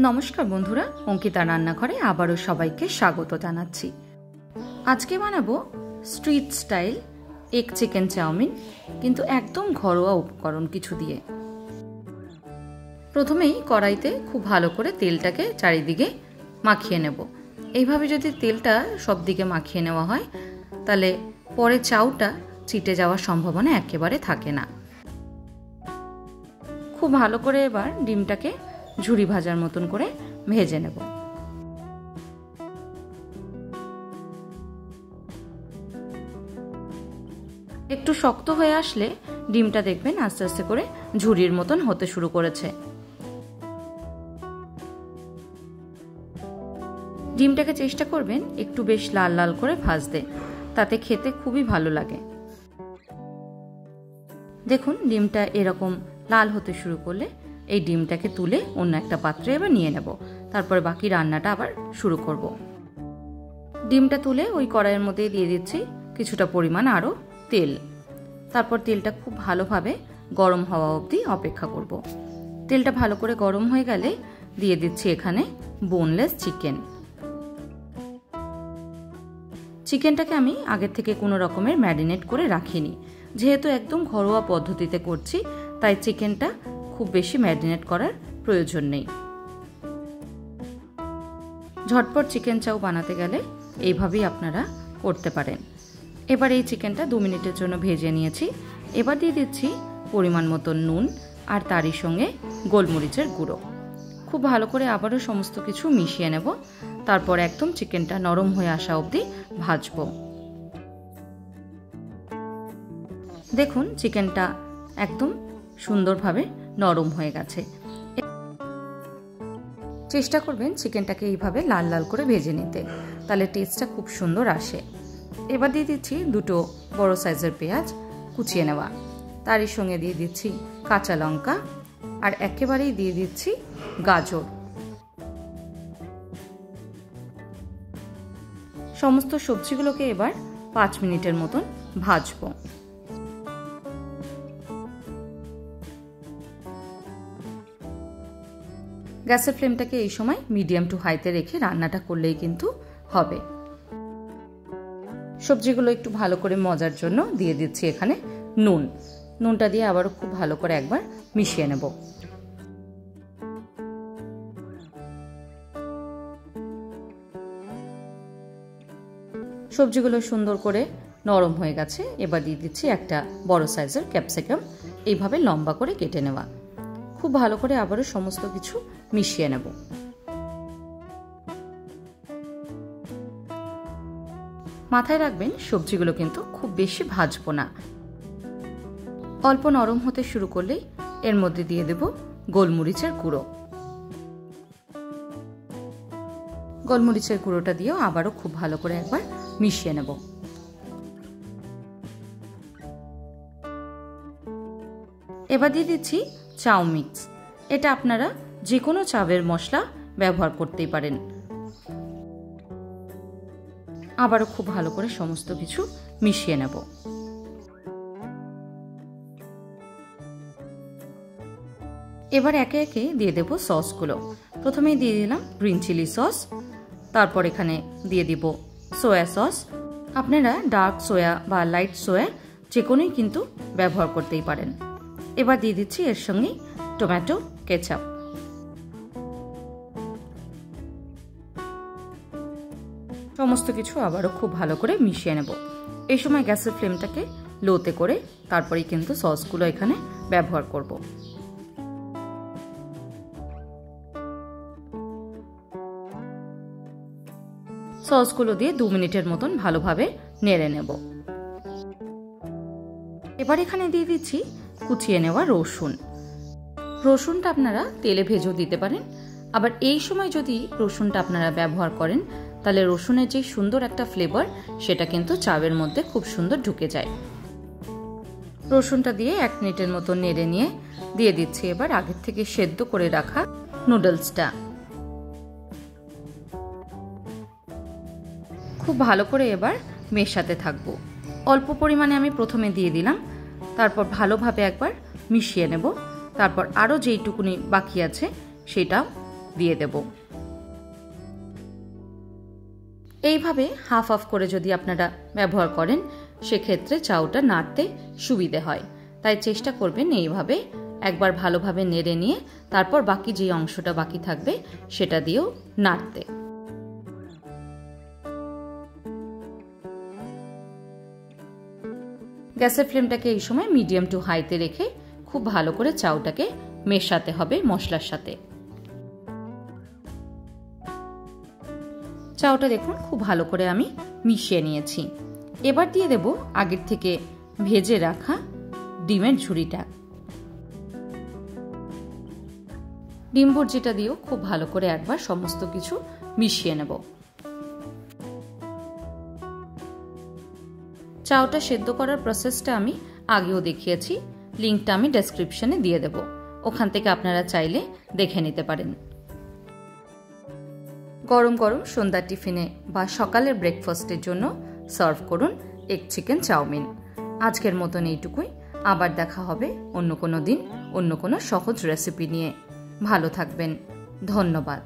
নমস্কার বন্ধুরা, অঙ্কিতা রান্নাঘরে আবারও সবাইকে স্বাগত জানাচ্ছি। আজকে বানাবো street style egg chicken chow mein, কিন্তু একদম ঘরোয়া উপকরণ কিছু দিয়ে। প্রথমেই কড়াইতে খুব ভালো করে তেলটাকে চারিদিকে মাখিয়ে নেব। এইভাবে যদি তেলটা সব দিকে মাখিয়ে নেওয়া হয় তাহলে পরে চাউটা চিটে যাওয়ার সম্ভাবনা একেবারে থাকে না। খুব ভালো করে এবার ডিমটাকে ঝুরি ভাজার মতন করে ভেজে নেব। একটু শক্ত হয়ে আসলে ডিমটা দেখবেন আস্তে আস্তে করে ঝুরির মতন হতে শুরু করেছে। ডিমটাকে চেষ্টা করবেন একটু বেশ লাল লাল করে ভাজতে, তাতে খেতে খুবই ভালো লাগে। দেখুন ডিমটা এরকম লাল হতে শুরু করলে এই ডিমটাকে তুলে অন্য একটা পাত্রে এবার নিয়ে নেব। তারপরে বাকি রান্নাটা আবার শুরু করব। ডিমটা তুলে ওই কড়াইয়ের মধ্যে দিয়ে দিচ্ছি কিছুটা পরিমাণ আরও তেল। তারপর তেলটা খুব ভালোভাবে গরম হওয়া অবধি অপেক্ষা করব। তেলটা ভালো করে গরম হয়ে গেলে দিয়ে দিচ্ছি এখানে বোনলেস চিকেন। চিকেনটাকে আমি আগের থেকে কোনো রকমের ম্যারিনেট করে রাখিনি, যেহেতু একদম ঘরোয়া পদ্ধতিতে করছি তাই চিকেনটা খুব বেশি ম্যারিনেট করার প্রয়োজন নেই। ঝটপট চিকেন চাউ বানাতে গেলে এইভাবেই আপনারা করতে পারেন। এবার এই চিকেনটা 2 মিনিটের জন্য ভেজে নিয়েছি। এবার দিয়ে দিচ্ছি পরিমাণ মতো নুন আর তারই সঙ্গে গোলমরিচের গুঁড়ো। খুব ভালো করে আবারও সমস্ত কিছু মিশিয়ে নেব। তারপর একদম চিকেনটা নরম হয়ে আসা অবধি ভাজবো। দেখুন চিকেনটা একদম সুন্দরভাবে নরম হয়ে গেছে। চেষ্টা করবেন চিকেনটাকে এইভাবে লাল লাল করে ভেজে নিতে, তাহলে টেস্টটা খুব সুন্দর আসে। এবার দিয়ে দিচ্ছি 2 বড় সাইজের পেঁয়াজ কুচিয়ে নেওয়া, তারই সঙ্গে দিয়ে দিচ্ছি কাঁচা লঙ্কা আর একেবারেই দিয়ে দিচ্ছি গাজর। সমস্ত সবজিগুলোকে এবার 5 মিনিটের মতন ভাজবো। গ্যাসের ফ্লেমটাকে এই সময় মিডিয়াম টু হাইতে রেখে রান্নাটা করলেই কিন্তু হবে। সবজিগুলো একটু ভালো করে মজার জন্য দিয়ে দিচ্ছি এখানে নুনটা দিয়ে আবারও খুব ভালো করে একবার মিশিয়ে নেব। সবজিগুলো সুন্দর করে নরম হয়ে গেছে। এবার দিয়ে দিচ্ছি একটা বড় সাইজের ক্যাপসিকাম, এইভাবে লম্বা করে কেটে নেওয়া। খুব ভালো করে আবারও সমস্ত কিছু মিশিয়ে নেব। মাথায় রাখবেন সবজিগুলো কিন্তু খুব বেশি ভাজবো না। অল্প নরম হতে শুরু করলেই এর মধ্যে দিয়ে দেব গোলমরিচের গুঁড়ো। গোলমরিচের গুঁড়োটা দিয়েও আবারও খুব ভালো করে একবার মিশিয়ে নেব। এবার দিয়ে দিচ্ছি চাউ মিক্স। এটা আপনারা যে কোনো চাউয়ের মশলা ব্যবহার করতেই পারেন। আবারও খুব ভালো করে সমস্ত কিছু মিশিয়ে নেব। এবার একে একে দিয়ে দেব সসগুলো। প্রথমেই দিয়ে দিলাম গ্রিন চিলি সস, তারপর এখানে দিয়ে দিব সোয়া সস। আপনারা ডার্ক সোয়া বা লাইট সোয়া যে কোনোই কিন্তু ব্যবহার করতেই পারেন। এবার দিয়ে দিচ্ছি এর সঙ্গে টমেটো কেচাপ। সমস্ত কিছু আবারও খুব ভালো করে মিশিয়ে নেব। এই সময় গ্যাসের ফ্লেমটাকে লোতে করে তারপরেই কিন্তু সসগুলো এখানে ব্যবহার করব। সসগুলো দিয়ে 2 মিনিটের মতন ভালোভাবে নেড়ে নেব। এবার এখানে দিয়ে দিচ্ছি কুচিয়ে নেওয়া রসুনটা আপনারা তেলে ভেজেও দিতে পারেন। আবার এই সময় যদি রসুনটা আপনারা ব্যবহার করেন তাহলে রসুনের যে সুন্দর একটা ফ্লেভার সেটা কিন্তু চাউয়ের মধ্যে খুব সুন্দর ঢুকে যায়। রসুনটা দিয়ে 1 মিনিটের মতো নেড়ে নিয়ে দিয়ে দিচ্ছি এবার আগের থেকে সেদ্ধ করে রাখা নুডলসটা। খুব ভালো করে এবার মেশাতে থাকবো। অল্প পরিমাণে আমি প্রথমে দিয়ে দিলাম, তারপর ভালোভাবে একবার মিশিয়ে নেব। তারপর আরও যেইটুকুনি বাকি আছে সেটাও দিয়ে দেব। এইভাবে হাফ হাফ করে যদি আপনারা ব্যবহার করেন সেক্ষেত্রে চাউটা নাড়তে সুবিধে হয়। তাই চেষ্টা করবেন এইভাবে একবার ভালোভাবে নেড়ে নিয়ে তারপর বাকি যে অংশটা বাকি থাকবে সেটা দিয়েও নাড়তে। গ্যাসের ফ্লেমটাকে এই সময় মিডিয়াম টু হাইতে রেখে খুব ভালো করে চাউটাকে মেশাতে হবে মশলার সাথে। চাউটা দেখুন খুব ভালো করে আমি মিশিয়ে নিয়েছি। এবার দিয়ে দেব আগের থেকে ভেজে রাখা ডিমের ঝুড়িটা। ডিম ভুর্জিটা দিয়েও খুব ভালো করে একবার সমস্ত কিছু মিশিয়ে নেব। চাউটা সেদ্ধ করার প্রসেসটা আমি আগেও দেখিয়েছি, লিঙ্কটা আমি ডেসক্রিপশনে দিয়ে দেব, ওখান থেকে আপনারা চাইলে দেখে নিতে পারেন। গরম গরম সন্ধ্যার টিফিনে বা সকালের ব্রেকফাস্টের জন্য সার্ভ করুন এগ চিকেন চাউমিন। আজকের মতন এইটুকুই, আবার দেখা হবে অন্য কোনো দিন অন্য কোনো সহজ রেসিপি নিয়ে। ভালো থাকবেন, ধন্যবাদ।